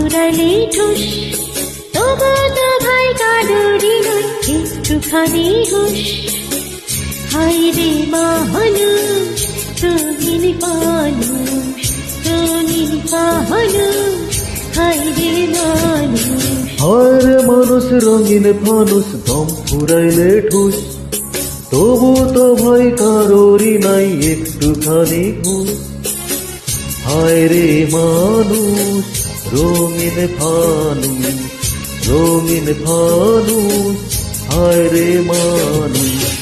ফুরাইলে ঠুস তবু তো ভাই কারোরই নয় একটুখানি হুশ হায় রে মানুষ রঙিন মানুষ রঙিন মানুষ হায় রে মানুষ হায় রে মানুষ রঙিন ফানুষ দম ফুরাইলে ঠুস তবু তো ভয় কারোরই নাই একটুখানি হুশ হায় রে মানুষ রঙিন ফানুষ রঙিন ফানুষ হায় রে মানুষ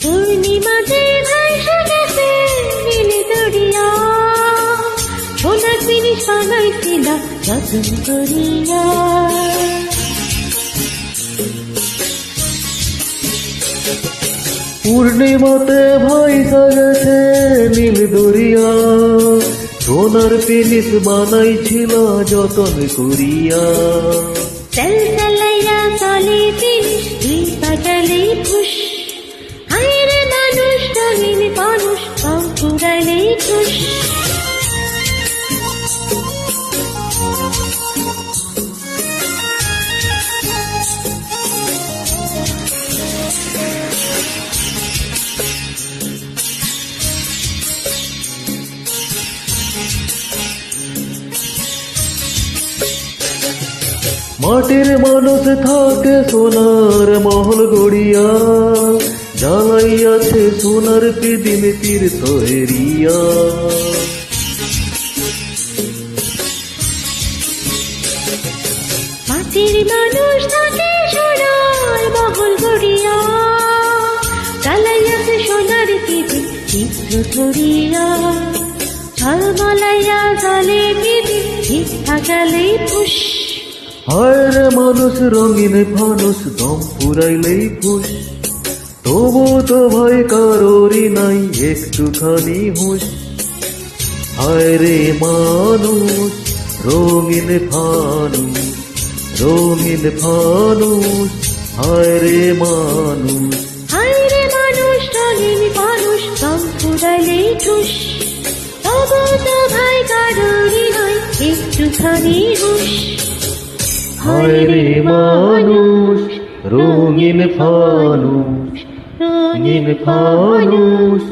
পূর্ণিমাতে ভাইসা গেছে নীল দরিয়া সোনার জিনিস বানাইছিলা যতন করিয়া পূর্ণিমাতে ভাইসা গেছে নীল দরিয়া সোনার পিনিস বানাইছিল যতন করিয়া তেল চালাইয়া চলে জিনিস দুই পাটালে ফুস হায় রে মানুষ রঙিন মানুষ কম ফুরাইলে ঠুস মাটির মানুষ থাকে সোনার মহল গড়িয়া জ্বালাইয়াছে সোনার পিদিন তীর্থ এরিয়া মাটির মানুষ থাকে সোনার মহল গড়িয়া চালাইয়াছে সোনার পিঠে চিত্র ধরিয়া ঝলমলাইয়া জলে পিঠে ঠিক থাকালে ফুস হায় রে মানুষ রঙিন ফানুষ দম ফুরাইলেই ফুস তবু তো ভয় কারোরই নাই একটুখানি হুশ হায় রে মানুষ রঙিন ফানুষ রঙিন ফানুষ হায় রে মানুষ হায় রে মানুষ রঙিন মানুষ দম ফুরাইলে ঠুস তবু তো ভাই কারোরই নয় একটুখানি হুশ হায় রে মানুষ রঙিন ফানুষ রঙিন ফানুষ